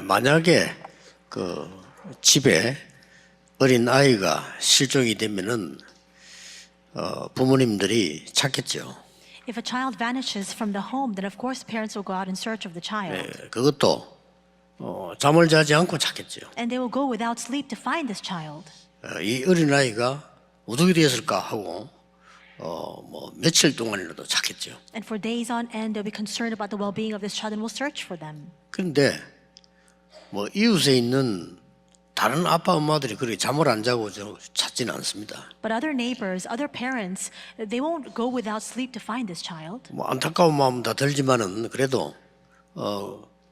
만약에 그 집에 어린 아이가 실종이 되면은 부모님들이 찾겠죠. If a child vanishes from the home, then of course parents will go out in search of the child. 그것도 잠을 자지 않고 찾겠죠. And they will go without sleep to find this child. 이 어린 아이가 어떻게 되었을까 하고 뭐 며칠 동안이라도 찾겠죠. And for days on end, they'll be concerned about the well-being of this child and will search for them. 그런데 뭐 이웃에 있는 다른 아빠 엄마들이 그렇게 잠을 안 자고 찾지는 않습니다. But other neighbors, other parents, they won't go without sleep to find this child. 뭐 안타까운 마음 다 들지만은 그래도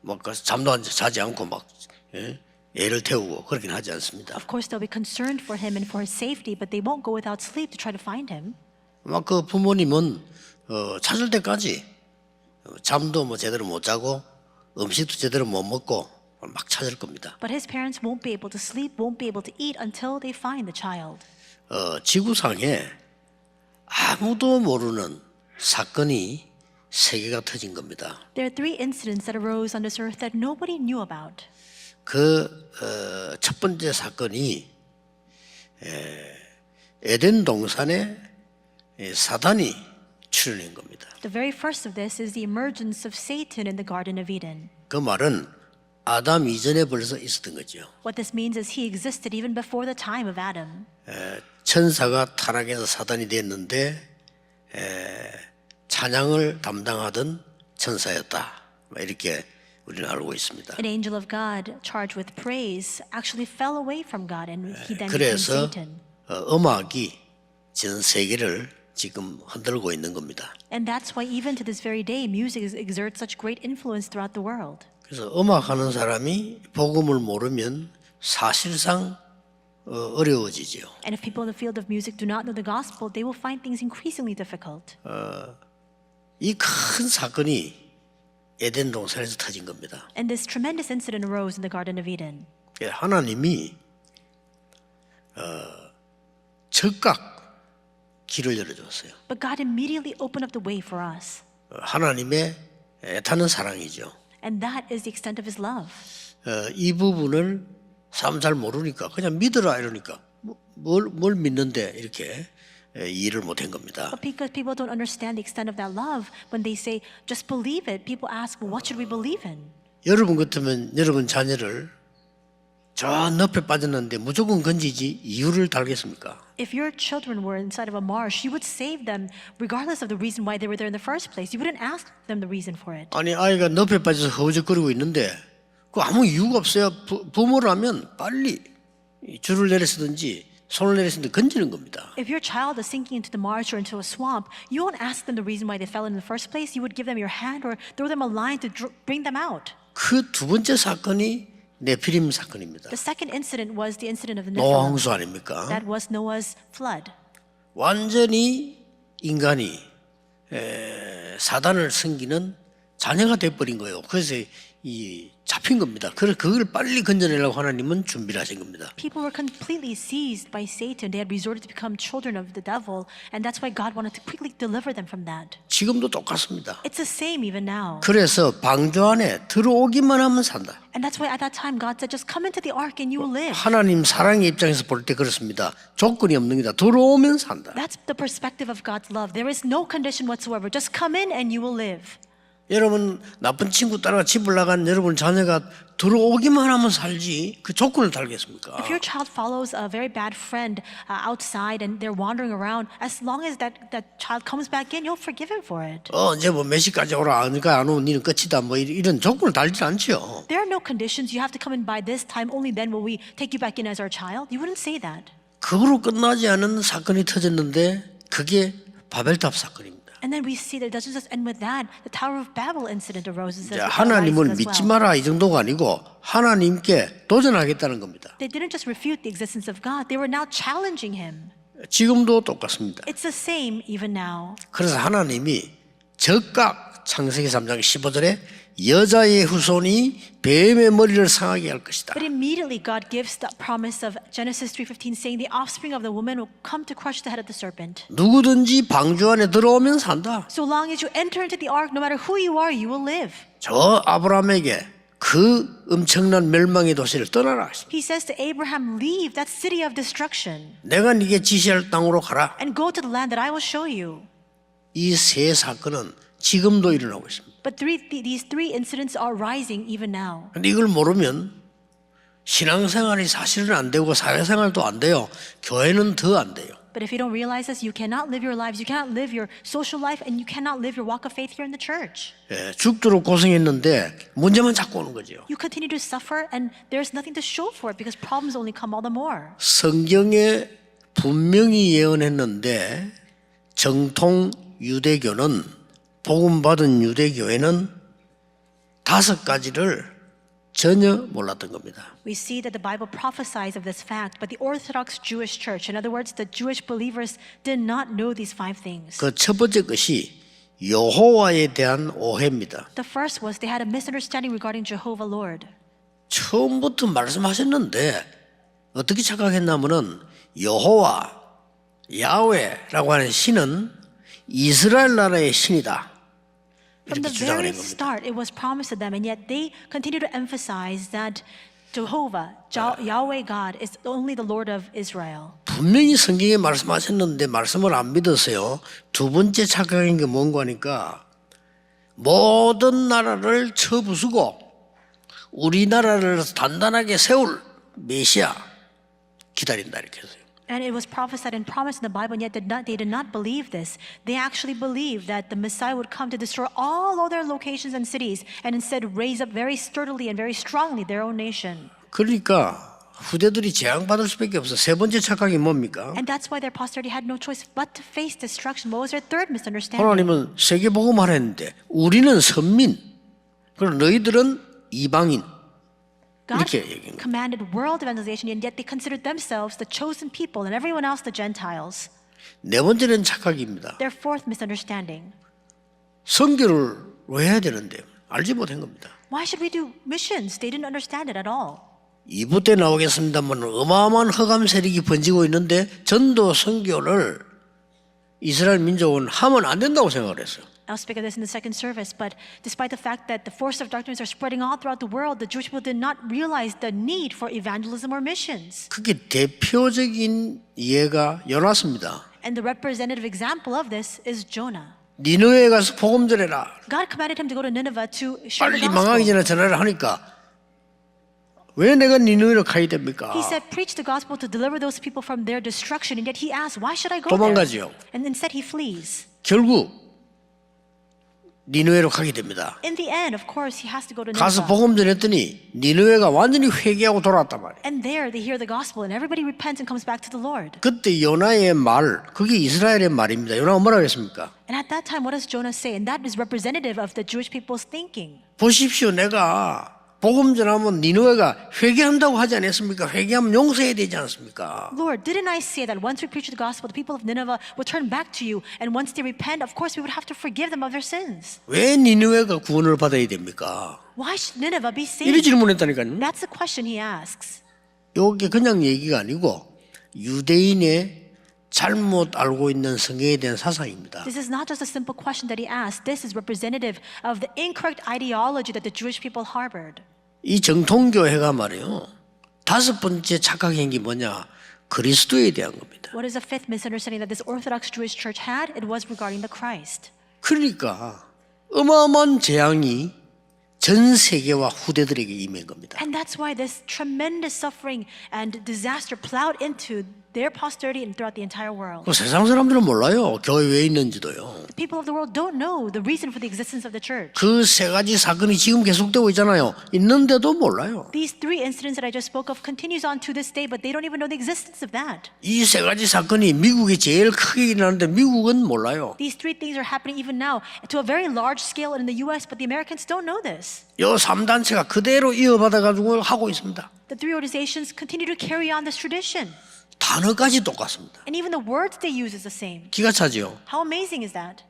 막 잠도 자지 않고 막 애를 태우고 그러긴 하지 않습니다. Of course, they'll be concerned for him and for his safety, but they won't go without sleep to try to find him. 막 그 부모님은 찾을 때까지 잠도 뭐 제대로 못 자고 음식도 제대로 못 먹고 막 찾을 겁니다. But his parents won't be able to sleep, won't be able to eat until they find the child. 지구상에 아무도 모르는 사건이 세 개가 터진 겁니다. There are three incidents that arose on this earth that nobody knew about. 그 첫 번째 사건이 에덴 동산에 사단이 출현한 겁니다. The very first of this is the emergence of Satan in the Garden of Eden. 그 말은 아담 이전에 벌써 있었던 거죠. What this means is he existed even before the time of Adam. 천사가 타락해서 사단이 됐는데 찬양을 담당하던 천사였다. 이렇게 우리는 알고 있습니다. An angel of God charged with praise actually fell away from God and he then became 그래서 Satan. 음악이 전 세계를 지금 흔들고 있는 겁니다. And that's why even to this very day music exerts such great influence throughout the world. 그래서 음악하는 사람이 복음을 모르면 사실상 어려워지죠. And if people in the field of music do not know the gospel, they will find things increasingly difficult. 이 큰 사건이 에덴 동산에서 터진 겁니다. And this tremendous incident arose in the Garden of Eden. 하나님이 즉각 길을 열어줬어요. But God immediately opened up the way for us. 하나님의 애타는 사랑이죠. And that is the extent of his love. 이 부분을 사람 잘 모르니까 그냥 믿으라 이러니까 뭘 믿는데 이렇게 이해를 못한 겁니다. But because people don't understand the extent of that love, when they say, just believe it, people ask, well, what should we believe in? 여러분 같으면 여러분 자녀를 저 늪에 빠졌는데 무조건 건지지 이유를 달겠습니까? If your children were inside of a marsh, you would save them regardless of the reason why they were there in the first place. You wouldn't ask them the reason for it. 아니 아이가 늪에 빠져서 허우적거리고 있는데 그 아무 이유가 없어요. 부모라면 빨리 줄을 내렸든지 손을 내렸든지 건지는 겁니다. If your child is sinking into the marsh or into a swamp, you won't ask them the reason why they fell in the first place. You would give them your hand or throw them a line to bring them out. 그 두 번째 사건이 네피림 사건입니다. The second incident was the incident of the 노아 Nephilim. 홍수 아닙니까? That was Noah's flood. 완전히 인간이 사단을 섬기는 자녀가 돼버린 거예요. 그래서 이 잡힌 겁니다. 그래서 그걸 빨리 건져내려고 하나님은 준비를 하신 겁니다. People were completely seized by Satan. They had resorted to become children of the devil, and that's why God wanted to quickly deliver them from that. 지금도 똑같습니다. It's the same even now. 그래서 방주 안에 들어오기만 하면 산다. And that's why at that time God said, just come into the ark and you will live. 하나님 사랑의 입장에서 볼 때 그렇습니다. 조건이 없는 게다. 들어오면 산다. That's the perspective of God's love. There is no condition whatsoever. Just come in and you will live. 여러분 나쁜 친구 따라 집을 나간 여러분 자녀가 들어오기만 하면 살지 그 조건을 달겠습니까? If your child follows a very bad friend outside and they're wandering around, as long as that child comes back in, you'll forgive him for it. 이제 뭐 몇 시까지 오라 그러니까 안 오면 니는 끝이다 뭐 이런 조건을 달지 않죠. There are no conditions. You have to come in by this time. Only then will we take you back in as our child. You wouldn't say that. 그거로 끝나지 않은 사건이 터졌는데 그게 바벨탑 사건입니다. And then we see that it doesn't just end with that. The Tower of Babel incident arose as 하나님을 as 믿지 well. 마라 이 정도가 아니고 하나님께 도전하겠다는 겁니다. They didn't just refute the existence of God. They were now challenging him. 지금도 똑같습니다. It's the same even now. 그래서 하나님이 즉각 창세기 3장 15절에 여자의 후손이 뱀의 머리를 상하게 할 것이다. But immediately God gives the promise of Genesis 3:15 saying the offspring of the woman will come to crush the head of the serpent. 누구든지 방주 안에 들어오면 산다. So long as you enter into the ark, no matter who you are, you will live. 저 아브라함에게 그 엄청난 멸망의 도시를 떠나라. He says to Abraham, leave that city of destruction 내가 네게 지시할 땅으로 가라. and go to the land that I will show you. 이 세 사건은 지금도 일어나고 있습니다. But these three incidents are rising even now. 근데 이걸 모르면 신앙생활이 사실은 안 되고 사회생활도 안 돼요. 교회는 더 안 돼요. But if you don't realize this, you cannot live your lives, you cannot live your social life, and you cannot live your walk of faith here in the church. 예, 죽도록 고생했는데 문제만 자꾸 오는 거죠. You continue to suffer, and there's nothing to show for it because problems only come all the more. 성경에 분명히 예언했는데 정통 유대교는 복음 받은 유대교회는 5가지를 전혀 몰랐던 겁니다. We see that the Bible prophesies of this fact, but the Orthodox Jewish Church, in other words, the Jewish believers, did not know these 5 things. 그 첫 번째 것이 여호와에 대한 오해입니다. The first was they had a misunderstanding regarding Jehovah Lord. 처음부터 말씀하셨는데 어떻게 착각했냐면은 여호와, 야훼라고 하는 신은 이스라엘 나라의 신이다. From 이렇게 the 주장을 very 한 겁니다. start, it was promised to them, and yet they continue to emphasize that Jehovah, Yahweh God, is only the Lord of Israel. 분명히 성경에 말씀하셨는데 말씀을 안 믿었어요. 두 번째 착각인 게 뭔가 하니까 모든 나라를 쳐부수고 우리나라를 단단하게 세울 메시아 기다린다 이렇게 했어요. And it was prophesied and promised in the Bible, and yet they did not believe this. They actually believed that the Messiah would come to destroy all other locations and cities and instead raise up very sturdily and very strongly their own nation. 그러니까 후대들이 재앙받을 수밖에 없어. 세 번째 착각이 뭡니까? And that's why their posterity had no choice but to face destruction. What was their third misunderstanding? 하나님은 세계복음을 했는데 우리는 선민, 그리고 너희들은 이방인. God 이렇게 얘기한 거예요. commanded world evangelization, and yet they considered themselves the chosen people and everyone else the Gentiles. 네 번째는 착각입니다. Their fourth misunderstanding. 선교를 왜 해야 되는데 알지 못한 겁니다. Why should we do missions? They didn't understand it at all. 2부 때 나오겠습니다만 어마어마한 흑암 세력이 번지고 있는데 전도 선교를 이스라엘 민족은 하면 안 된다고 생각을 했어요. I'll speak of this in the second service, but despite the fact that the forces of darkness are spreading all throughout the world, the Jewish people did not realize the need for evangelism or missions. 그게 대표적인 예가 요나스입니다. And the representative example of this is Jonah. 니느웨에 가서 복음 전해라. God commanded him to go to Nineveh to share the 빨리 망하기 gospel. 전에 전화를 하니까 왜 내가 니느웨로 가야 됩니까? He said, preach the gospel to deliver those people from their destruction. And yet he asked, why should I go 도망가지요. there? And instead he flees. 결국 니느웨로 가게 됩니다. In the end, of course, he has to go to 가서 Nineveh. 복음 전했더니 니느웨가 완전히 회개하고 돌아왔단 말이에요. And there they hear the gospel and everybody repents and comes back to the Lord. 그때 요나의 말, 그게 이스라엘의 말입니다. 요나가 뭐라고 했습니까? And at that time, what does Jonah say? And that is representative of the Jewish people's thinking. 보십시오, 내가 복음 전하면 니느웨가 회개한다고 하지 않았습니까? 회개하면 용서해야 되지 않습니까? Lord, didn't I say that once we preach the gospel, the people of Nineveh would turn back to you, and once they repent, of course, we would have to forgive them of their sins. 왜 니느웨가 구원을 받아야 됩니까? Why should Nineveh be 이런 saved? 질문했다니까요. That's the question he asks. 이게 그냥 얘기가 아니고 유대인의 잘못 알고 있는 성경에 대한 사상입니다. This is not just a simple question that he asked. This is representative of the incorrect ideology that the Jewish people harbored. 이 정통교회가 말이에요. 5번째 착각한 게 뭐냐? 그리스도에 대한 겁니다. What is the fifth misunderstanding that this Orthodox Jewish church had? It was regarding the Christ. 그러니까 어마어마한 재앙이 전 세계와 후대들에게 임한 겁니다. And that's why this tremendous suffering and disaster plowed into their posterity and throughout the entire world. 그 세상 사람들은 몰라요. 교회 왜 있는지도요. The people of the world don't know the reason for the existence of the church. 그 세 가지 사건이 지금 계속되고 있잖아요. 있는데도 몰라요. These three incidents that I just spoke of continues on to this day, but they don't even know the existence of that. 이 세 가지 사건이 미국이 제일 크게 일어나는데 미국은 몰라요. These three things are happening even now to a very large scale in the U.S., but the Americans don't know this. 요 3단체가 그대로 이어받아가지고 하고 있습니다. The three organizations continue to carry on this tradition. 단어까지 똑같습니다. And even the words they use is the same. 기가 차죠. How amazing is that?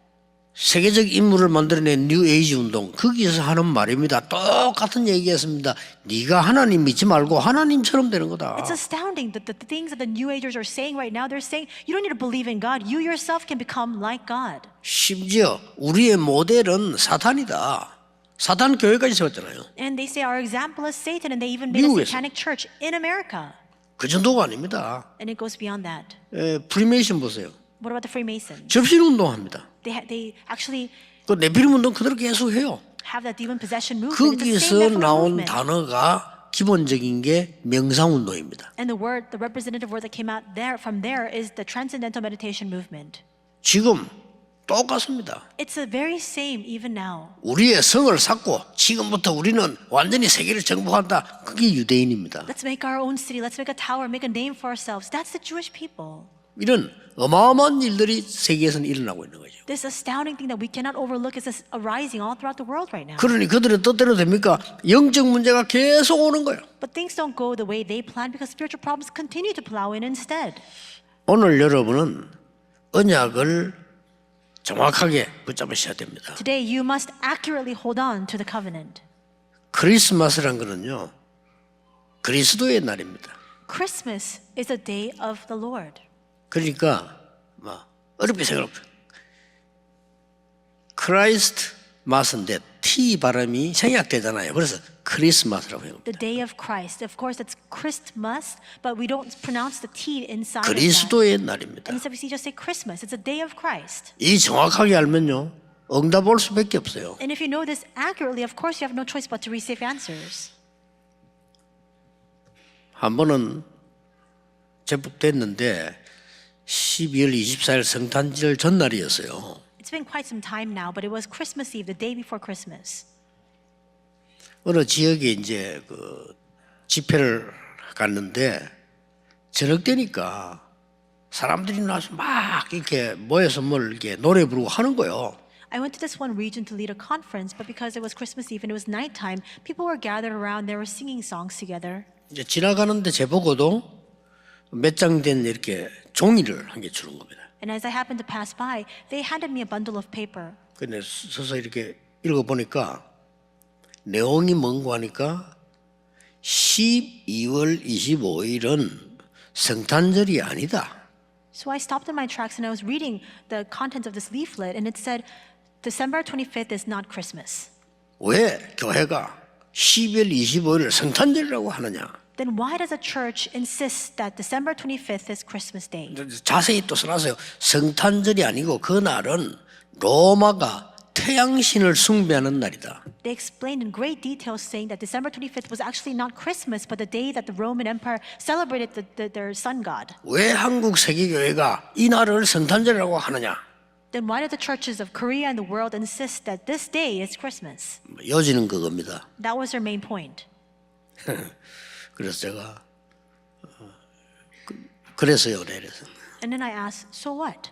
세계적 인물을 만들어낸 뉴 에이지 운동 거기에서 하는 말입니다. 똑같은 얘기였습니다. 네가 하나님 믿지 말고 하나님처럼 되는 거다. It's astounding that the things that the New Agers are saying right now, they're saying you don't need to believe in God. You yourself can become like God. 심지어 우리의 모델은 사탄이다. 사단 교회까지 세웠잖아요. And they say our example is Satan, and they even made a 미국에서. satanic church in America. 그 정도가 아닙니다. And it goes beyond that. 프리메이션 보세요. What about the Freemasons? 접신 운동합니다. They actually 그 네피림 운동 그대로 계속 해요. have that demon possession movement. It's the 거기서 same Nephilim 나온 movement. 단어가 기본적인 게 명상 운동입니다. And the representative word that came out there from there is the transcendental meditation movement. 지금 똑같습니다. It's the very same even now. 우리의 성을 쌓고 지금부터 우리는 완전히 세계를 정복한다. 그게 유대인입니다. Let's make our own city. Let's make a tower. Make a name for ourselves. That's the Jewish people. 이런 어마어마한 일들이 세계에서는 일어나고 있는 거죠. This astounding thing that we cannot overlook is arising all throughout the world right now. 그러니 그들의 뜻대로 됩니까? 영적 문제가 계속 오는 거예요. But things don't go the way they planned because spiritual problems continue to plow in instead. 오늘 여러분은 언약을 정확하게 붙잡으셔야 됩니다. Today you must accurately hold on to the covenant. 크리스마스란 거는요, 그리스도의 날입니다. Christmas is a day of the Lord. 그러니까 어렵게 생각합니다. 크라이스트 마스인데 T 발음이 생략되잖아요. 그래서 크리스마스라고 해요. The day of Christ. Of course, it's Christmas, but we don't pronounce the T inside of that. 그리스도의 날입니다. And instead we just say Christmas. It's a day of Christ. 이 정확하게 알면요, 응답 올 수밖에 없어요. And if you know this accurately, of course you have no choice but to receive answers. 한 번은 제법됐는데 12월 24일 성탄절 전날이었어요. It's been quite some time now, but it was Christmas Eve, the day before Christmas. 어느 지역에 이제 그 집회를 갔는데 저녁 되니까 사람들이 나와서 막 이렇게 모여서 뭘 이렇게 노래 부르고 하는 거예요. I went to this one region to lead a conference, but because it was Christmas Eve and it was nighttime, people were gathered around. They were singing songs together. 이제 지나가는데 제보고도 몇 장 된 이렇게 종이를 한 개 주는 겁니다. And as I happened to pass by, they handed me a bundle of paper. 근데 서서 이렇게 읽어보니까 내용이 뭔고 하니까 12월 25일은 성탄절이 아니다. So I stopped in my tracks and I was reading the contents of this leaflet, and it said, December 25th is not Christmas. 왜 교회가 12월 25일을 성탄절이라고 하느냐? Then why does a church insist that December 25th is Christmas Day? 자세히 또 써놨어요. 성탄절이 아니고 그날은 로마가 태양신을 숭배하는 날이다. They explained in great detail saying that December 25th was actually not Christmas, but the day that the Roman Empire celebrated their sun god. 왜 한국 세계교회가 이 날을 성탄절이라고 하느냐? Then why do the churches of Korea and the world insist that this day is Christmas? 요지는 그겁니다. That was their main point. 그래서 제가 그래서요, 그래서. And then I asked, so what?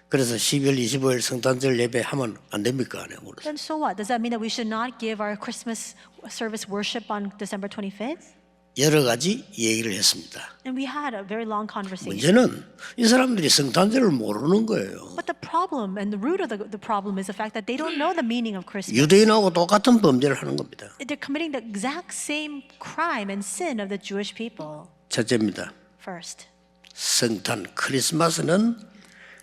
그래서 12월 25일 성탄절 예배 하면 안 됩니까? 내가 물었어요. Then so what? Does that mean that we should not give our Christmas service worship on December 25th? 여러 가지 얘기를 했습니다. And we had a very long conversation. 문제는 이 사람들이 성탄절을 모르는 거예요. But the problem and the root of the problem is the fact that they don't know the meaning of Christmas. 유대인하고 똑같은 범죄를 하는 겁니다. They're committing the exact same crime and sin of the Jewish people. 첫째입니다. First, 성탄 크리스마스는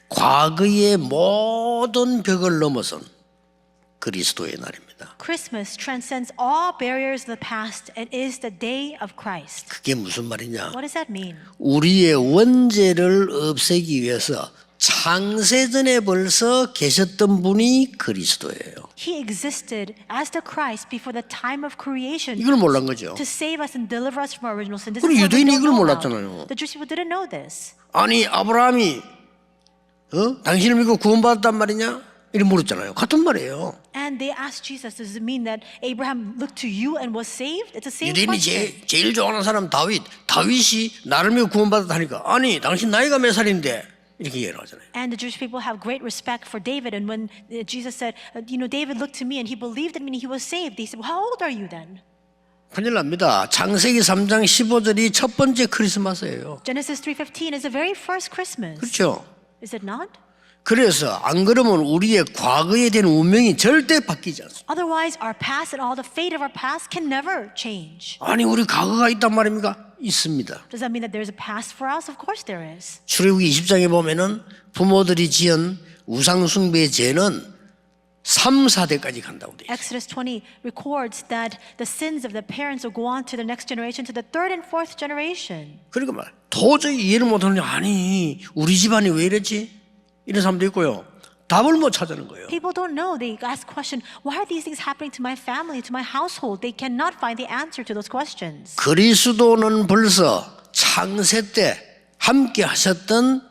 과거의 모든 벽을 넘어선 그리스도의 날입니다. Christmas transcends all barriers of the past and is the day of Christ. 그게 무슨 말이냐? What does that mean? 우리의 원죄를 없애기 위해서 창세전에 벌써 계셨던 분이 그리스도예요. He existed as the Christ before the time of creation 이걸 몰란 거죠. to save us and deliver us from our original sin. This 그리고 is what we 유대인이 don't 이걸 know 몰랐잖아요. about. The Jewish people didn't know this. 아니 아브라함이 당신을 믿고 구원받았단 말이냐? 이렇게 물었잖아요. 같은 말이에요. And they asked Jesus, does it mean that Abraham looked to you and was saved? It's the same 유대인이 question. 제일 좋아하는 사람 다윗이 나를 믿고 구원받았다 하니까 아니 당신 나이가 몇 살인데 이렇게 얘기를 하잖아요. And the Jewish people have great respect for David. And when Jesus said, David looked to me and he believed in me and he was saved, they said, well, how old are you then? 큰일 납니다. 창세기 3장 15절이 첫 번째 크리스마스예요. Genesis 3:15 is the very first Christmas. 그렇죠? Is it not? 그래서 안 그러면 우리의 과거에 대한 운명이 절대 바뀌지 않습니다. Otherwise, our past and all the fate of our past can never change. 아니 우리 과거가 있단 말입니까? 있습니다. Does that mean that there is a past for us? Of course there is. 출애굽기 20장에 보면은 부모들이 지은 우상 숭배의 죄는 3, 4대까지 간다고 돼 있어요. Exodus 20 records that the sins of the parents will go on to the next generation, to the third and fourth generation. 그러니까 막 도저히 이해를 못하는 아니 우리 집안이 왜 이랬지? 이런 사람도 있고요. 답을 못 찾는 거예요. People don't know. They ask question, why are these things happening to my family, to my household? They cannot find the answer to those questions. 그리스도는 벌써 창세 때 함께 하셨던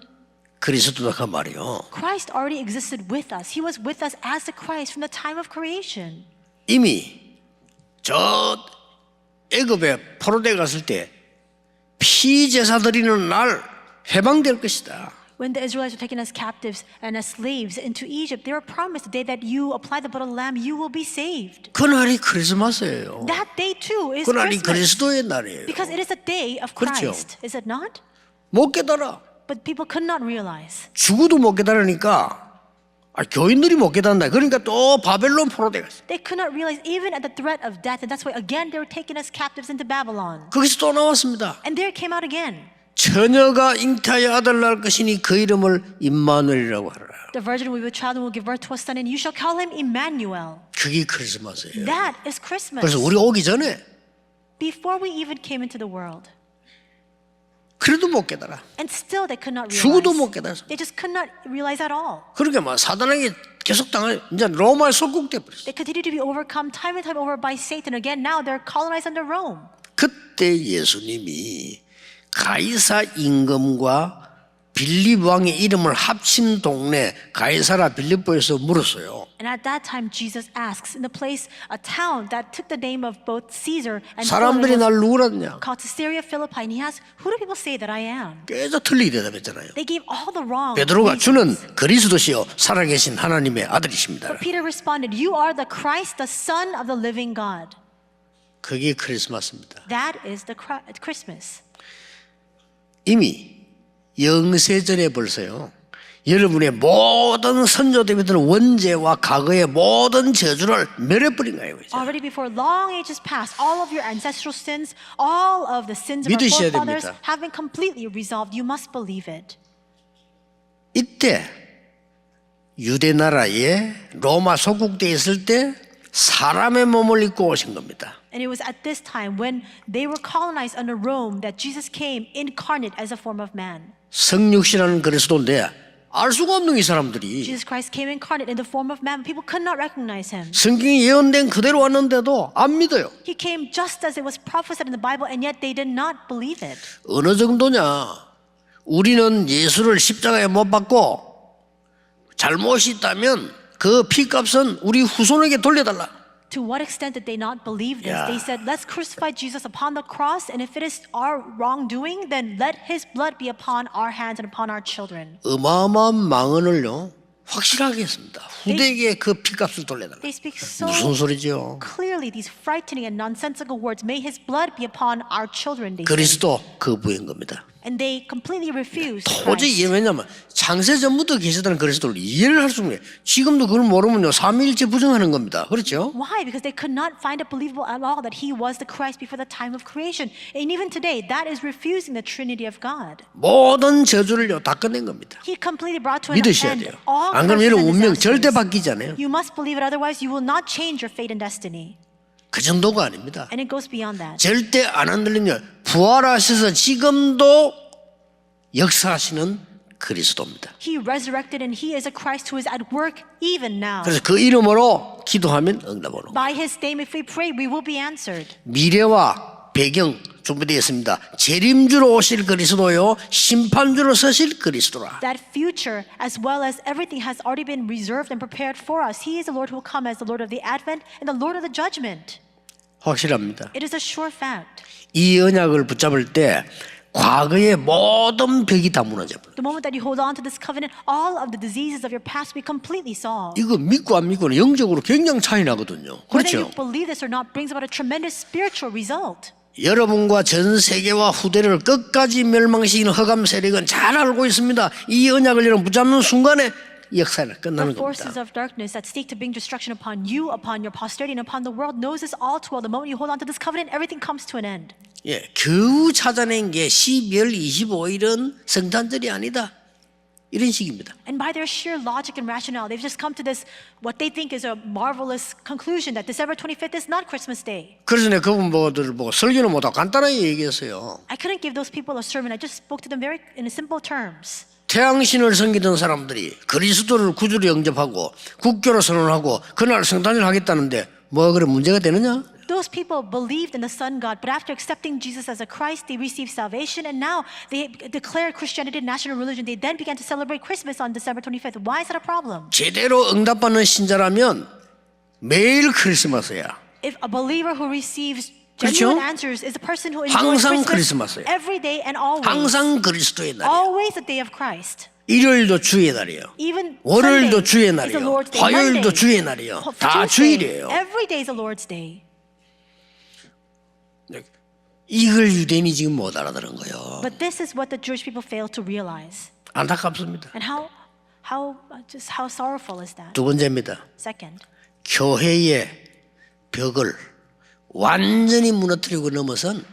그리스도다 그 말이요. Christ already existed with us. He was with us as the Christ from the time of creation. 이미 저 애굽에 포로되어 갔을 때 피제사 드리는 날 해방될 것이다. When the Israelites were taken as captives and as slaves into Egypt, they were promised the day that you apply the blood of the lamb, you will be saved. 그날이 크리스마스예요. That day too is 그날이 Christmas. 그리스도의 날이에요. Because it is the day of 그렇죠. Christ, is it not? 못 깨달아. But people could not realize. 죽어도 못 깨달으니까 교인들이 못 깨닫는다. 그러니까 또 바벨론 포로돼 갔어. They could not realize even at the threat of death, and that's why again they were taken as captives into Babylon. 거기서 또 나왔습니다. And there it came out again. 처녀가 잉태하여 아들 낳을 것이니 그 이름을 임마누엘이라고 하라. The virgin will be with child and will give birth to a son, and you shall call him Emmanuel. 그게 크리스마스예요. That is Christmas. 그래서 우리 오기 전에 Before we even came into the world. 그래도 못 깨달아. And still they could not 죽어도 realize. 못 깨달아. They just could not realize at all. 그러니까 막 사단에게 계속 당해 이제 로마에 속국돼 버렸어. They continue to be overcome time and time over by Satan. Again, now they're colonized under Rome. 그때 예수님이 가이사 임금과 빌립 왕의 이름을 합친 동네 가이사라 빌립보에서 물었어요. And at that time, Jesus asks, in the place, a town that took the name of both Caesar and 사람들이 날 누구라냐? called Caesarea Philippi, and he asked, who do people say that I am? 계속 틀리게 대답했잖아요. They gave all the wrong 베드로가 주는 reasons. 그리스도시요 살아계신 하나님의 아들이십니다. But Peter responded, you are the Christ, the Son of the living God. 그게 크리스마스입니다. That is the Christmas. 이미 영세전에 벌써요. 여러분의 모든 선조들은 원죄와 과거의 모든 저주를 멸해버린 거예요. 이제. Already before long ages past, all of your ancestral sins, all of the sins of our 믿으셔야 forefathers 됩니다. have been completely resolved. You must believe it. 이때 유대 나라에 로마 속국되어 있을 때 사람의 몸을 입고 오신 겁니다. And it was at this time when they were colonized under Rome that Jesus came incarnate as a form of man. 성육신하는 그리스도인데 알 수가 없는 이 사람들이 Jesus Christ came incarnate in the form of man. People could not recognize him. 성경이 예언된 그대로 왔는데도 안 믿어요. He came just as it was prophesied in the Bible, and yet they did not believe it. 어느 정도냐? 우리는 예수를 십자가에 못 박고 잘못이 있다면 그 피값은 우리 후손에게 돌려달라. To what extent did they not believe this? Yeah. They said, let's crucify Jesus upon the cross, and if it is our wrongdoing, then let his blood be upon our hands and upon our children. 어마어마한 망언을요 확실하게 했습니다. 후대에게 그 피값을 돌려달라. They speak so 무슨 소리죠? clearly these frightening and nonsensical words. May his blood be upon our children, they say. 그리스도 거부한 겁니다. And they completely refused 도저히 Christ. 왜냐면 창세 전부터 계시다는 그리스도를 이해를 할 수 없는 거예요. 지금도 그걸 모르면요 삼위일체 부정하는 겁니다. 그렇죠? Why? Because they could not find it believable at all that he was the Christ before the time of creation. And even today, that is refusing the Trinity of God. 모든 저주를요 다 끝낸 겁니다. He completely brought to an 믿으셔야 end 돼요. all 안 그러면 curses 이런 and 운명 절대 disasters. 바뀌지 않아요. You must believe it, otherwise you will not change your fate and destiny. 그 정도가 아닙니다. And it goes beyond that. 절대 안 흔들리며 부활하셔서 지금도 역사하시는 그리스도입니다. He resurrected and he is a Christ who is at work even now. 그래서 그 이름으로 기도하면 응답 오는 거예요. By his name, if we pray, we will be answered. 미래와 배경 준비되어 있습니다. 재림주로 오실 그리스도요 심판주로 서실 그리스도라. That future, as well as everything, has already been reserved and prepared for us. He is the Lord who will come as the Lord of the Advent and the Lord of the Judgment. 확실합니다. It is a sure fact. 이 언약을 붙잡을 때 과거의 모든 벽이 다 무너져 버려요. The moment that you hold on to this covenant, all of the diseases of your past will be completely solved. 이거 믿고 안 믿고는 영적으로 굉장히 차이 나거든요. Whether you 그렇죠? believe this or not brings about a tremendous spiritual result. 여러분과 전 세계와 후대를 끝까지 멸망시키는 흑암 세력은 잘 알고 있습니다. 이 언약을 여러분 붙잡는 순간에 역사는 The 끝나는 forces 겁니다. of darkness that seek to bring destruction upon you, upon your posterity, and upon the world knows this all too well. The moment you hold on to this covenant, everything comes to an end. 예, 겨우 찾아낸 게 12월 25일은 성탄절이 아니다. 이런 식입니다. And by their sheer logic and rationale, they've just come to this, what they think is a marvelous conclusion that December 25th is not Christmas Day. 그래서 내가 그분들 보고 설교는 못하고 간단하게 얘기했어요. I couldn't give those people a sermon. I just spoke to them very in simple terms. 태양신을 섬기던 사람들이 그리스도를 구주로 영접하고 국교로 선언하고 그날 성탄을 하겠다는데 뭐가 그래 문제가 되느냐? Those people believed in the Sun God, but after accepting Jesus as a Christ, they received salvation, and now they declared Christianity a national religion. They then began to celebrate Christmas on December 25th. Why is that a problem? 제대로 응답받는 신자라면 매일 크리스마스야. If a believer who receives 그렇죠? genuine answers is a person who enjoys 항상 Christmas 크리스마스예요. every day and always. 항상 그리스도의 날이에요. Always the day of Christ. 일요일도 주의 날이에요. Even 월요일도 주의 Sunday is the 날이에요. Lord's day. 화요일도 Monday, 주의 날이에요. 다 Tuesday, 주일이에요. every day is the Lord's day. 이걸 유대인이 지금 못 알아들은 거예요. But this is what the Jewish people fail to realize. 안타깝습니다. And how sorrowful is that? 두 번째입니다. Second, 교회의 벽을 완전히 무너뜨리고 넘어선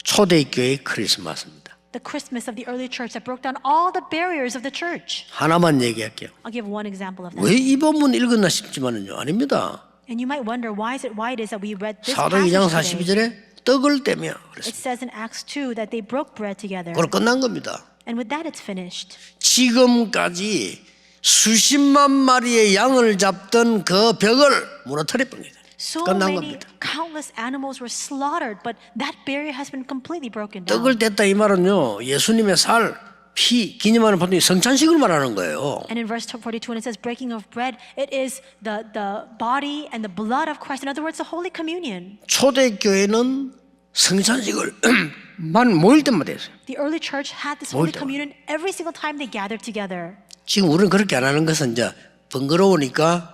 초대교회의 크리스마스입니다. the Christmas of the early church that broke down all the barriers of the church. 하나만 얘기할게요. I'll give one example of that. 왜 이 본문 읽었나 싶지만은요. 아닙니다. And you might wonder why it is that we read this 사도 2장 passage today. 42절에 떡을 떼며 It 그랬습니다. says in Acts 2 that they broke bread together. 그걸 끝난 겁니다. And with that it's finished. 지금까지 수십만 마리의 양을 잡던 그 벽을 무너뜨려 버립니다. So 끝난 many 겁니다. countless animals were slaughtered, but that barrier has been completely broken down. 떡을 뗐다 이 말은요. 예수님의 살, 피 기념하는 보통 성찬식을 말하는 거예요. And in verse 42, when it says breaking of bread, it is the body and the blood of Christ. In other words, the Holy Communion. 초대교회는 성찬식을 만 모일 때마다 했어요. The early church had this 모일 Holy 때마다. Communion every single time they gathered together. 지금 우리는 그렇게 안 하는 것은 이제 번거로우니까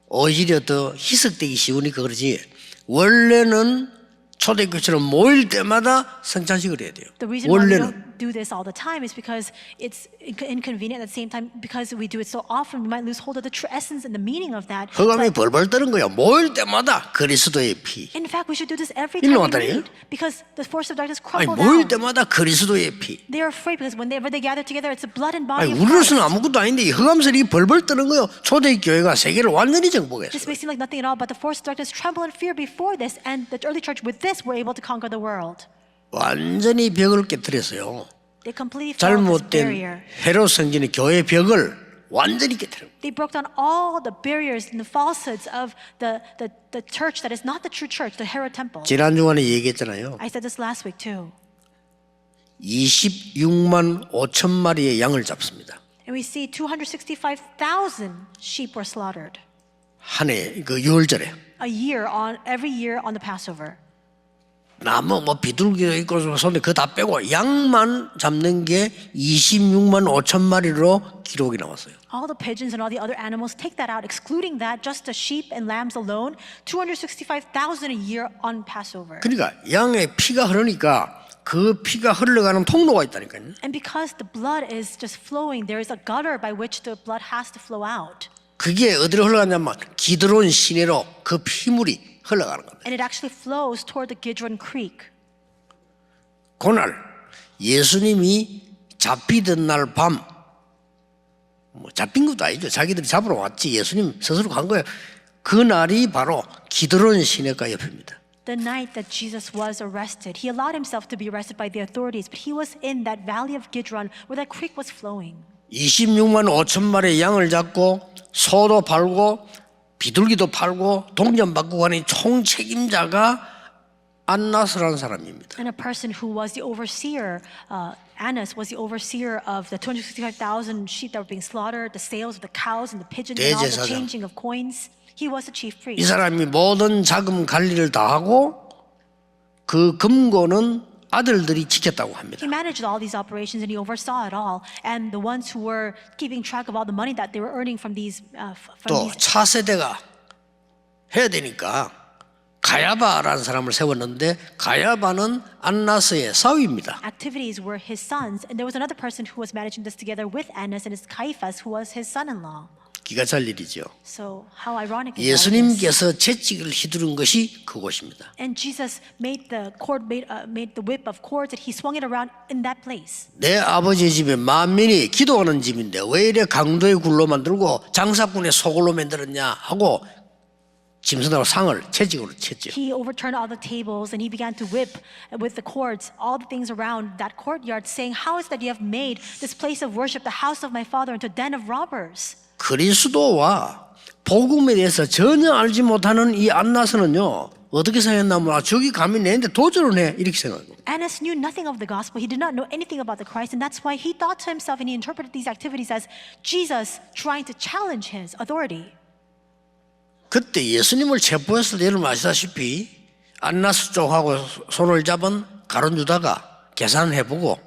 오히려 더 희석되기 쉬우니까 그러지. 원래는 초대교회처럼 모일 때마다 성찬식을 해야 돼요. The reason why we 원래는. don't do this all the time is because it's inconvenient. At the same time, because we do it so often, we might lose hold of the true essence and the meaning of that. 허감이 벌벌 떠는 거야. 모일 때마다 그리스도의 피. In fact, we should do this every time we 일어나다니요? meet, because the force of darkness 아니 crumble 모일 down. 때마다 그리스도의 피. They are afraid because whenever they gather together, it's the blood and 아니 body of Christ. 우리로서는 아무것도 아닌데 이 허감설이 벌벌 떠는 거예요. 초대교회가 세계를 완전히 정복했어요. This may seem like nothing at all, but the force of darkness trembled in fear before this, and the early church with this were able to conquer the world. 완전히 벽을 깨뜨렸어요. They completely fell on this barrier. 잘못된 헤롯 성전의 교회 벽을 완전히 깨뜨려. They broke down all the barriers and the falsehoods of the church that is not the true church, the Herod temple. 지난 주간에 얘기했잖아요. I said this last week too. 26만 5천 마리의 양을 잡습니다. And we see 265,000 sheep were slaughtered 한 해 그 유월절에 every year on the Passover. 나무 뭐 비둘기도 있고 손에 그거 다 빼고 양만 잡는 게 26만 5천 마리로 기록이 나왔어요. All the pigeons and all the other animals, take that out, excluding that, just the sheep and lambs alone, 265,000 a year on Passover. 그러니까 양의 피가 흐르니까 그 피가 흘러가는 통로가 있다니까요. And because the blood is just flowing, there is a gutter by which the blood has to flow out. 그게 어디로 흘러가냐면 기드론 시내로 그 피물이 흘러가는 겁니다. And it actually flows toward the Kidron Creek. 그날 예수님이 잡히던 날 밤, 뭐 잡힌 것도 아니죠. 자기들이 잡으러 왔지. 예수님 스스로 간 거예요. 그 날이 바로 기드론 시내가 옆입니다. The night that Jesus was arrested, he allowed himself to be arrested by the authorities, but he was in that valley of Kidron where that creek was flowing. 26만 5천 마리의 양을 잡고 소도 팔고 비둘기도 팔고 동전 받고 가는 총 책임자가 안나스라는 사람입니다. And a person who was the overseer, Annas was the overseer of the 265,000 sheep that were being slaughtered, the sales of the cows and the pigeons and all the 대제사장. changing of coins. He was the chief 이 priest. 사람이 모든 자금 관리를 다 하고 그 금고는 아들들이 지켰다고 합니다. He managed all these operations and he oversaw it all. And the ones who were keeping track of all the money that they were earning from these, 또 차세대가 해야 되니까 가야바라는 사람을 세웠는데 가야바는 안나스의 사위입니다. activities were his sons. And there was another person who was managing this together with Annas, and it's Caiaphas, who was his son-in-law. 기가 찰 일이죠. So how ironic is all of this? 예수님께서 채찍을 휘두른 것이 그곳입니다. And Jesus made the whip of cords that he swung it around in that place. 내 아버지의 집에 만민이 기도하는 집인데 왜 이래 강도의 굴로 만들고 장사꾼의 소굴로 만들었냐 하고 짐승하고 상을 채찍으로 쳤죠. He overturned all the tables and he began to whip with the cords all the things around that courtyard, saying, "How is that you have made this place of worship the house of my father into a den of robbers?" 그리스도와 복음에 대해서 전혀 알지 못하는 이 안나스는요 어떻게 생각했냐면 저기 감히 내한테 도전을 해 이렇게 생각해요. Annas knew nothing of the gospel. He did not know anything about the Christ, and that's why he thought to himself and he interpreted these activities as Jesus trying to challenge his authority. 그때 예수님을 체포했을 때 여러분 아시다시피 안나스 쪽하고 손을 잡은 가룟 유다가 계산해보고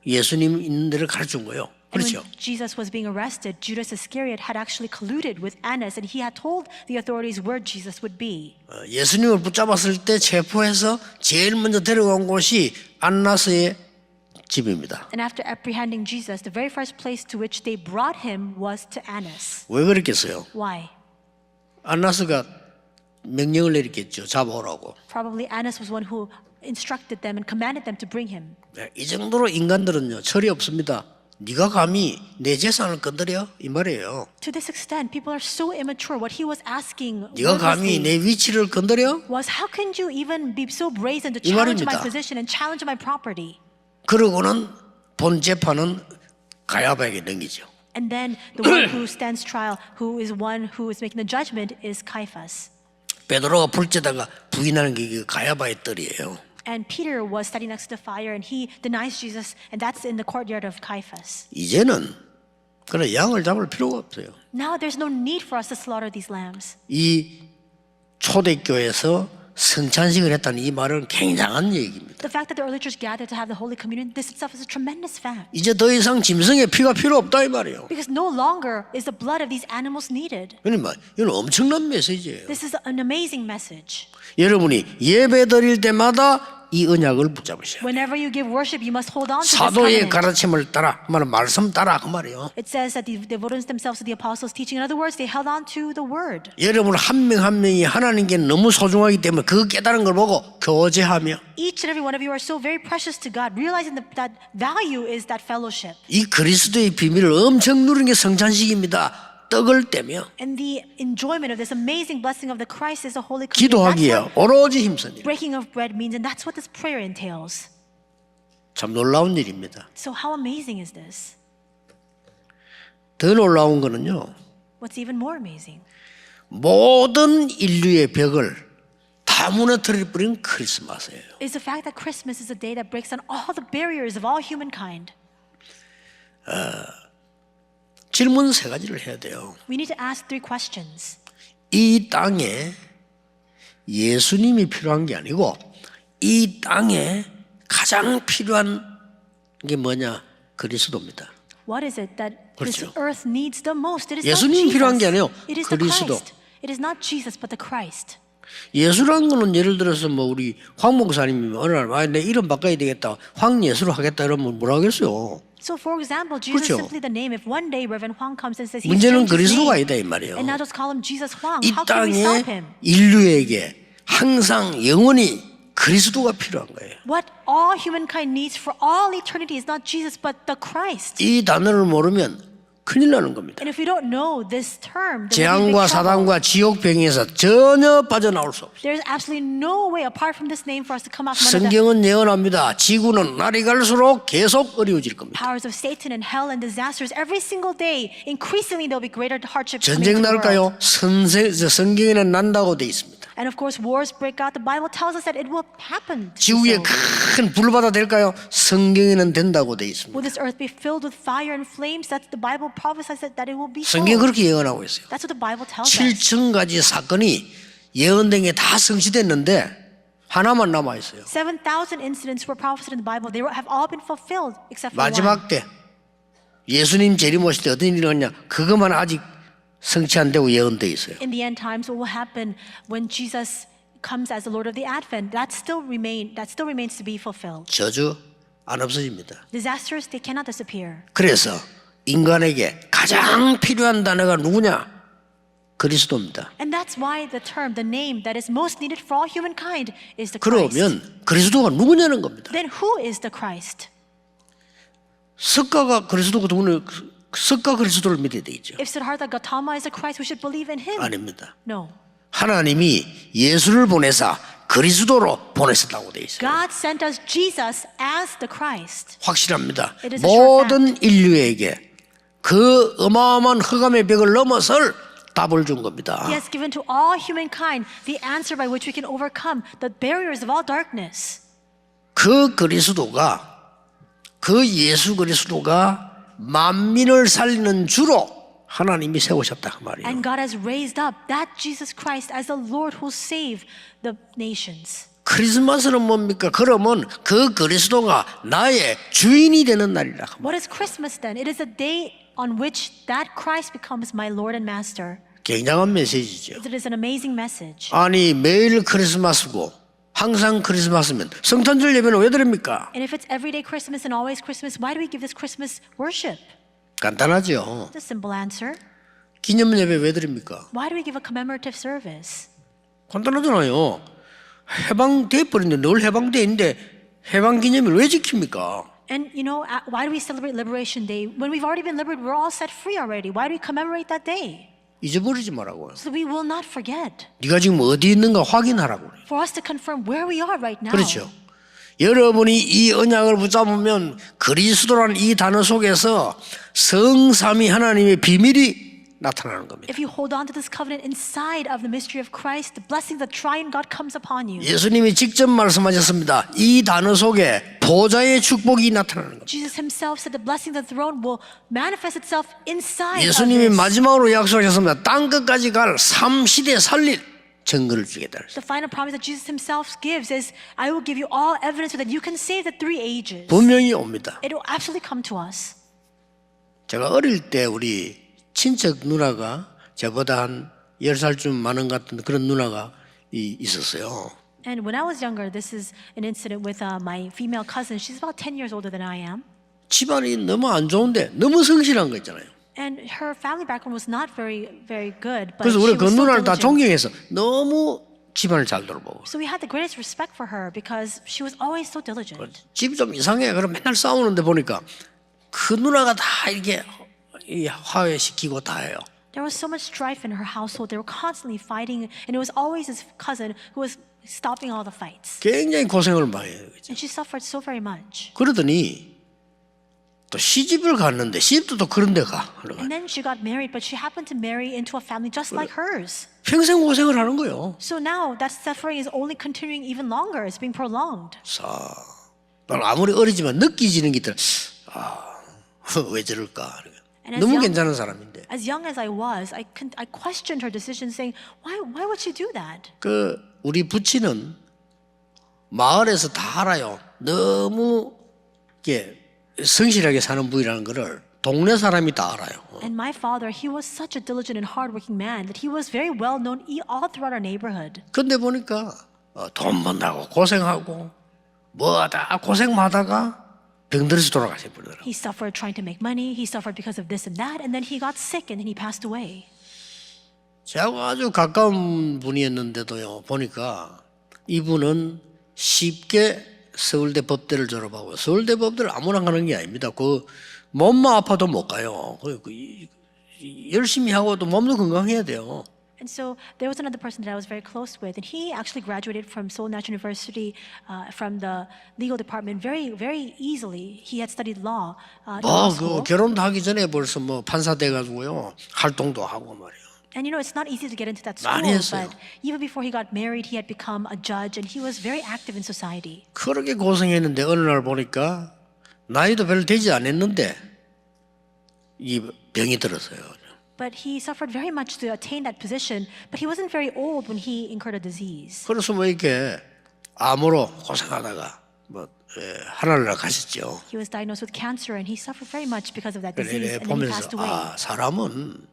예수님 있는 데를 가르쳐준 거예요. And 그렇죠. when Jesus was being arrested, Judas Iscariot had actually colluded with Annas, and he had told the authorities where Jesus would be. 예수님을 붙잡았을 때 체포해서 제일 먼저 데려간 곳이 안나스의 집입니다. And after apprehending Jesus, the very first place to which they brought him was to Annas. 왜 그랬겠어요? Why? 안나스가 명령을 내렸겠죠. 잡아오라고. Probably Annas was one who instructed them and commanded them to bring him. 이 정도로 인간들은요 철이 없습니다. 네가 감히 내 재산을 건드려? 이 말이에요. To this extent, people are so immature. What he was asking 네가 감히 내 위치를 건드려? was, how can you even be so brazen to 이 challenge my 말입니다. position and challenge my property? 그러고는 본 재판은 가야바에게 넘기죠. And then the one who stands trial, who is one who is making the judgment, is Caiaphas. 베드로가 불때다가 부인하는 게 가야바의 뜰이에요. And Peter was standing next to the fire, and he denies Jesus, and that's in the courtyard of Caiaphas. 이제는 그런 양을 잡을 필요가 없어요. Now there's no need for us to slaughter these lambs. 이 초대교회에서 성찬식을 했다는 이 말은 굉장한 얘기입니다. The fact that the early church gathered to have the Holy Communion, this itself is a tremendous fact. 이제 더 이상 짐승의 피가 필요 없다 이 말이에요. Because no longer is the blood of these animals needed. 그러니까 이건 엄청난 메시지예요. This is an amazing message. 여러분이 예배 드릴 때마다 이 언약을 붙잡으셔야 돼요. Whenever you give worship, you must hold on to this 사도의 covenant. 가르침을 따라, 말씀 따라 그 말이에요. It says that they devoted themselves to the apostles' teaching. In other words, they held on to the word. 여러분 한 명 한 명이 하나님께 너무 소중하기 때문에 그 깨달은 걸 보고 교제하며 Each and every one of you are so very precious to God, realizing that value is that fellowship. 이 그리스도의 비밀을 엄청 누리는 게 성찬식입니다. 떡을 떼며 And the enjoyment of this amazing blessing of the Christ is a holy communion. That's 기도하기에 what 오로지 힘쓴 일. breaking of bread means, and that's what this prayer entails. 참 놀라운 일입니다. So how amazing is this? 더 놀라운 거는요. What's even more amazing? 모든 인류의 벽을 다 무너뜨려 버린 크리스마스예요. Is the fact that Christmas is a day that breaks down all the barriers of all humankind. 질문 세 가지를 해야 돼요. We need to ask three questions. 이 땅에 예수님이 필요한 게 아니고 이 땅에 가장 필요한 게 뭐냐? 그리스도입니다. What is it that this 그렇죠. earth needs the most? It is 예수님 not 필요한 게 Jesus. 아니에요. It is the 그리스도. Christ. It is not Jesus, but the Christ. 예수라는 거는 예를 들어서 뭐 우리 황 목사님이 어느 날 내 이름 바꿔야 되겠다. 황예수로 하겠다 이러면 뭐라 하겠어요? So, for example, Jesus 그렇죠. is simply the name. If one day Reverend Huang comes and says he's 문제는 changed his 그리스도가 name, 아니다 이 말이에요. and now just call him Jesus Huang, 이 how can we stop 땅에 him? 인류에게 항상 영원히 그리스도가 필요한 거예요. What all humankind needs for all eternity is not Jesus, but the Christ. 이 단어를 모르면 큰일 나는 겁니다. And if we don't know this term, then we'll be in 재앙과 big trouble. 사단과 지옥병에서 전혀 빠져나올 수 없어요. There's absolutely no way apart from this name for us to come out from under the 성경은 예언합니다. 지구는 날이 갈수록 계속 어려워질 겁니다. powers of Satan and hell and disasters. Every single day, increasingly there'll be greater hardships coming 전쟁 to the world. 날까요? 성경에는 난다고 돼 있습니다. And of course, wars break out. The Bible tells us that it will happen. to 지구에 so. 큰 불바다 될까요? 성경에는 된다고 돼 있습니다. Will this earth be filled with fire and flames? That's the Bible prophesies that it will be so. 성경 그렇게 예언하고 있어요. That's what the Bible tells us. 7,000가지 사건이 예언된 게 다 성취됐는데 하나만 남아 있어요. 7,000 incidents were prophesied in the Bible. They have all been fulfilled except for one. 마지막 때 예수님 재림오실 때 어떤 일이 일어나냐? 그것만 아직 성취 안 되고 예언돼 있어요. In the end times, what will happen when Jesus comes as the Lord of the Advent? That still remains to be fulfilled. 저주 안 없어집니다. Disasters, they cannot disappear. 그래서 인간에게 가장 필요한 단어가 누구냐? 그리스도입니다. And that's why the name that is most needed for all humankind is the Christ. 그러면 그리스도가 누구냐는 겁니다. Then who is the Christ? 석가가 그리스도가 누구냐? 석가 그리스도를 믿어야 되겠죠. If Siddhartha Gautama is the Christ, we should believe in him. 아닙니다. No. 하나님이 예수를 보내사 그리스도로 보내셨다고 되어 있어요. God sent us Jesus as the Christ. 확실합니다. It is a sure 모든 인류에게 그 어마어마한 흑암의 벽을 넘어설 답을 준 겁니다. He has given to all humankind the answer by which we can overcome the barriers of all darkness. 그 그리스도가 그 예수 그리스도가 만민을 살리는 주로 하나님이 세우셨다 그 말이에요. And God has raised up that Jesus Christ as the Lord who will save the nations. 크리스마스는 뭡니까? 그러면 그 그리스도가 나의 주인이 되는 날이라. What is Christmas then? It is a day on which that Christ becomes my Lord and Master. 굉장한 메시지죠. It is an amazing message. 아니 매일 크리스마스고 항상 크리스마스면 성탄절 예배는 왜 드립니까? And if it's everyday Christmas and always Christmas, why do we give this Christmas worship? 간단하죠. It's a simple answer. 기념 예배 왜 드립니까? Why do we give a commemorative service? 간단하잖아요. 해방돼 버렸는데 늘 해방돼 있는데 해방 기념일 왜 지킵니까? And you know, why do we celebrate Liberation Day? When we've already been liberated, we're all set free already. Why do we commemorate that day? 잊어버리지 말라고요. So we will not forget. 네가 지금 어디 있는가 확인하라고. For us to confirm where we are right now. 그렇죠. 여러분이 이 언약을 붙잡으면 그리스도라는 이 단어 속에서 성삼위 하나님의 비밀이 나타나는 겁니다. If you hold on to this covenant inside of the mystery of Christ, the blessing of the triune God comes upon you. 예수님이 직접 말씀하셨습니다. 이 단어 속에 보좌의 축복이 나타나는 겁니다. Jesus himself said the blessing of the throne will manifest itself inside of 예수님이 this. 마지막으로 약속하셨습니다. 땅 끝까지 갈 3시대 살릴 증거를 주겠다. The final promise that Jesus himself gives is, I will give you all evidence so that you can save the three ages. 분명히 옵니다. It will absolutely come to us. 제가 어릴 때 우리 친척 누나가 저보다 한 10살쯤 많은 것 같은 그런 누나가 있었어요. And when I was younger, this is an incident with my female cousin. She's about 10 years older than I am. 집안이 너무 안 좋은데 너무 성실한 거 있잖아요. And her family background was not very good, but 그래서 she 우리 그 was so 누나를 다 diligent. 존경해서 너무 집안을 잘 돌보고 So we had the greatest respect for her because she was always so diligent. 집이 좀 이상해. 그럼 맨날 싸우는데 보니까 그 누나가 다 이렇게 화해시키고 다 해요. There was so much strife in her household. They were constantly fighting, and it was always his cousin who was stopping all the fights. 굉장히 고생을 많이 해요. And she suffered so very much. 그러더니 또 시집을 갔는데 시집도 또 그런 데 가. And then she got married, but she happened to marry into a family just like hers. 평생 고생을 하는 거예요. So now that suffering is only continuing even longer. It's being prolonged. 난 아무리 어리지만 느끼지는 게 있더라. 왜 저럴까? And as 너무 young- 괜찮은 사람인데. As young as I was, I questioned her decision, saying, "Why would she do that?" 그 우리 부친은 마을에서 다 알아요. 너무 이렇게 성실하게 사는 분이라는 거를 동네 사람이 다 알아요. And my father, he was such a diligent and hardworking man that he was very well known all throughout our neighborhood. 근데 보니까 돈 번다고 고생하고 뭐하다 고생하다가 병들어서 돌아가셔 버리더라고요. He suffered trying to make money. He suffered because of this and that, and then he got sick and then he passed away. 저하고 아주 가까운 분이었는데도요. 보니까 이분은 쉽게 서울대 법대를 졸업하고 서울대 법대를 아무나 가는 게 아닙니다. 그 몸만 아파도 못 가요. 열심히 하고도 몸도 건강해야 돼요. And so there was another person that I was very close with, and he actually graduated from Seoul National University from the legal department very easily. He had studied law in law 그 school. 결혼도 하기 전에 벌써 뭐 판사 돼가지고요 활동도 하고 말이에요. And you know, it's not easy to get into that school, 많이 했어요. but even before he got married, he had become a judge, and he was very active in society. 그렇게 고생했는데 어느 날 보니까 나이도 별로 되지 않았는데 이 병이 들었어요. But he suffered very much to attain that position, but he wasn't very old when he incurred a disease. 그래서 뭐 이렇게 암으로 고생하다가 뭐 하늘나라 가셨죠. He was diagnosed with cancer, and he suffered very much because of that disease, 그래 and then he 보면서 passed away. 사람은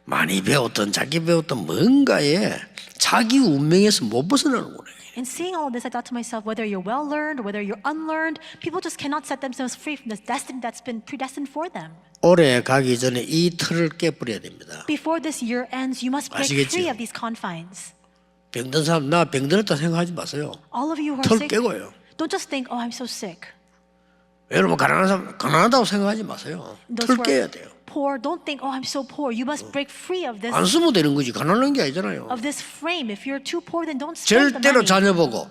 많이 배웠던 자기 배웠던 뭔가에 자기 운명에서 못 벗어나는구나. In seeing all of this, I thought to myself, whether you're well learned or whether you're unlearned, people just cannot set themselves free from this destiny that's been predestined for them. 올해 가기 전에 이 틀을 깨버려야 됩니다. Before this year ends, you must break 아시겠죠? free of these confines. 병든 사람 나 병들었다 생각하지 마세요. All of you who are 틀 sick, 깨고요. don't just think, oh, I'm so sick. 여러분 가난한 사람 가난하다고 생각하지 마세요. Those 틀 who 깨야 are 돼요. poor, don't think, oh, I'm so poor. You must break free of 안 쓰면 되는 거지 가난한 게 아니잖아요. this frame. If you're too poor, then don't spend the 절대로 money. 자녀 보고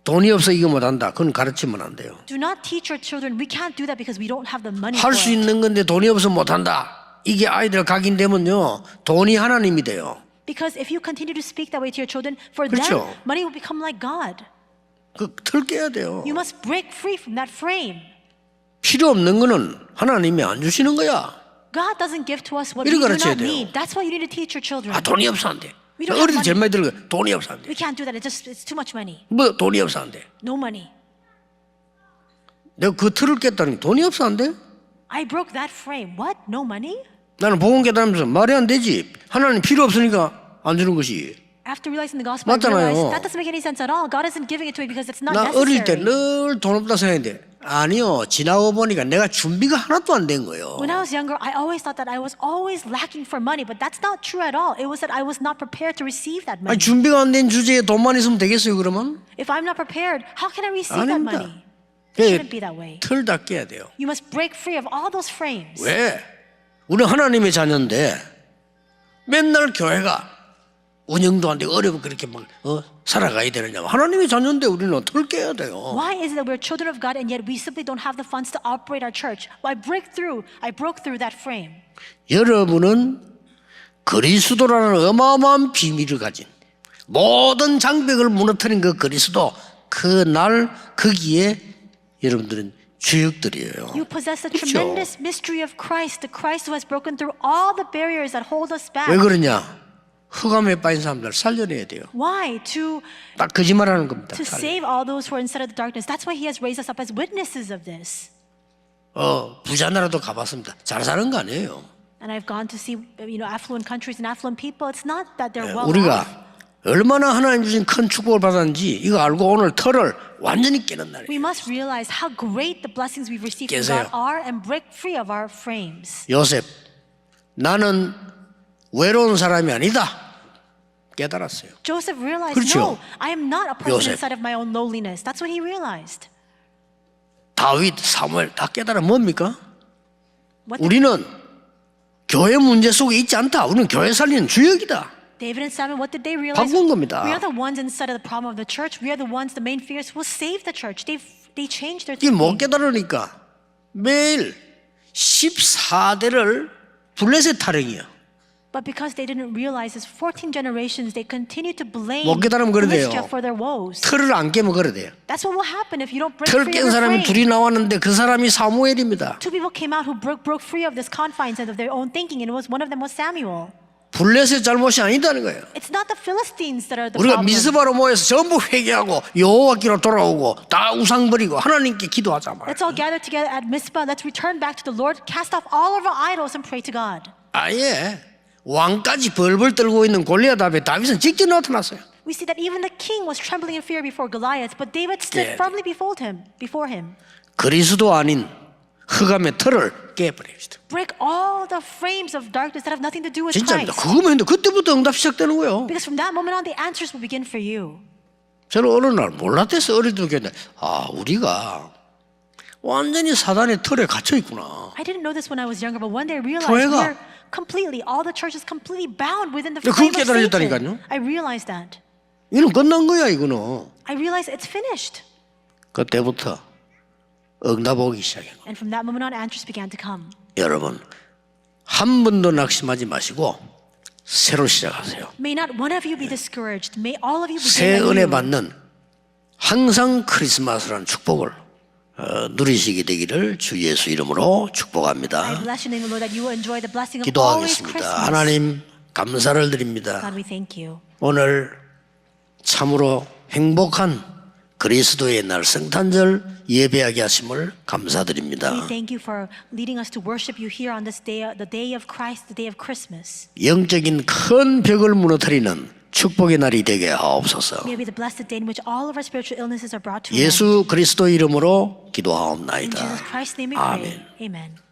돈이 없어 이거 못한다. 그건 가르치면 안 돼요. Do not teach your children. We can't do that because we don't have the money 할 for 수 it. 있는 건데 돈이 없어 못한다. 이게 아이들 각인되면요 돈이 하나님이 돼요. Because if you continue to speak that way to your children, for 그렇죠. them, money will become like God. 그 틀 깨야 돼요. You must break free from that frame. 필요 없는 거는 하나님이 안 주시는 거야. God doesn't give to us what we 이렇게 do 가르쳐야 not 돼요. need. That's why you need to teach your children. 아 돈이 없어 안 돼. We don't have 어릴 때 제일 많이 들은 거 돈이 없어 안 돼. We can't do that. It's too much money. 뭐 돈이 없어 안 돼. No money. 내가 그 틀을 깼다니 돈이 없어 안 돼? I broke that frame. What? No money? 나는 복음 깨달으면서 말이 안 되지. 하나님 필요 없으니까 안 주는 것이. After realizing the gospel, I 맞잖아요. realized that doesn't make any sense at all. God isn't giving it to me because it's not 나 어릴 때 necessary. 늘 돈 없다 생각했는데 아니요. 지나고 보니까 내가 준비가 하나도 안 된 거예요. When I was younger, I always thought that I was always lacking for money, but that's not true at all. It was that I was not prepared to receive that 아니 money. 준비가 안 된 주제에 돈만 있으면 되겠어요 그러면? If I'm not prepared, how can I receive that 아닙니다. money? It shouldn't be that way. 틀 다 깨야 돼요. You must break free of all those frames. 왜? 우리 하나님의 자녀인데 맨날 교회가 운영도 안 되고 어려워 그렇게 막 살아가야 되느냐. 하나님의 자녀인데 우리는 틀 깨야 돼요. Why is it that we're children of God and yet we simply don't have the funds to operate our church? I broke through that frame. 여러분은 그리스도라는 어마어마한 비밀을 가진 모든 장벽을 무너뜨린 그 그리스도 그날 거기에 여러분들은 주역들이에요. You possess the 그렇죠? tremendous mystery of Christ, the Christ who has broken through all the barriers that hold us back. 왜 그러냐? 흑암에 빠진 사람들 살려내야 돼요. Why? 딱 거짓말하는 겁니다. To save all those who are inside of the darkness. That's why He has raised us up as witnesses of this. 부자 나라도 가봤습니다. 잘 사는 거 아니에요. And I've gone to see, affluent countries and affluent people. It's not that they're well off. 우리가 얼마나 하나님 주신 큰 축복을 받았는지 이거 알고 오늘 틀을 완전히 깨는 날이에요. We must realize how great the blessings we've received from 깨세요. God are and break free of our frames. 요셉, 나는 외로운 사람이 아니다. 깨달았어요. Joseph realized, 그렇죠. no, I am not a person 요셉. inside of my own lowliness. That's what he realized. 다윗, 사무엘 다 깨달아 뭡니까? What did 우리는 교회 문제 속에 있지 않다. 우리는 교회 살리는 주역이다. David and Samuel, what did they realize? 바꾼 겁니다. We are the ones inside of the problem of the church. We are the ones, the main figures who will save the church. They changed their 이게 못 thinking. 깨달으니까 매일 14대를 블레셋 타령이야. But because they didn't realize this 14 generations, they continue to blame 못 깨달으면 그래 돼요. Philistia for their woes. 틀을 안 깨면 그래 돼요. That's what will happen if you don't break 틀 free 깬 of the 사람이 frame. 둘이 나왔는데 그 사람이 사무엘입니다. Two people came out who broke free of this confines and of their own thinking, and one of them was Samuel. 블레셋 잘못이 아니다는 거예요. It's not the Philistines that are the 우리가 problem. 미스바로 모여서 전부 회개하고 여호와께로 돌아오고 다 우상 버리고 하나님께 기도하자 말이에요. Let's all gather together at Mizpah. Let's return back to the Lord, cast off all of our idols, and pray to God. 아예 왕까지 벌벌 떨고 있는 골리앗 앞에 다윗은 직접 나타났어요. We see that even the king was trembling in fear before Goliath, but David stood 네. firmly before him. 그리스도 아닌 흑암의 틀을 깨버립시다. Break all the frames of darkness that have nothing to do with 진짜입니다. Christ. 그거면 했는데 그때부터 응답 시작되는 거예요. Because from that moment on, the answers will begin for you. 저는 어느 날 몰랐댔어요. 어릴 때도 그랬는데 우리가 완전히 사단의 틀에 갇혀 있구나. I didn't know this when I was younger, but one day I realized 교회가- we're completely, all the church is completely bound within the 그거 frame of Satan. 깨달아졌다니까요. I realized that. 이건 끝난 거야 이거는. I realized it's finished. 그때부터 응답 오기 시작해요. And from that moment on, answers began to come. 여러분 한 번도 낙심하지 마시고 새로 시작하세요. May not one of you be discouraged. May all of you 새 begin 은혜 anew. 받는 항상 크리스마스라는 축복을 누리시게 되기를 주 예수 이름으로 I 축복합니다. bless your name, Lord, that you will enjoy the blessing of always 기도하겠습니다. Christmas. 하나님 감사를 드립니다. God, we thank you. 오늘 참으로 행복한 그리스도의 날 성탄절 예배하게 하심을 감사드립니다. We thank you for leading us to worship you here on this day, the day of Christ, the day of Christmas. 영적인 큰 벽을 무너뜨리는 축복의 날이 되게 하옵소서. May it be the blessed day in which all of our spiritual illnesses are brought to an end. 예수 그리스도 이름으로 In 기도하옵나이다. Jesus Christ's name we pray. 아멘. Amen.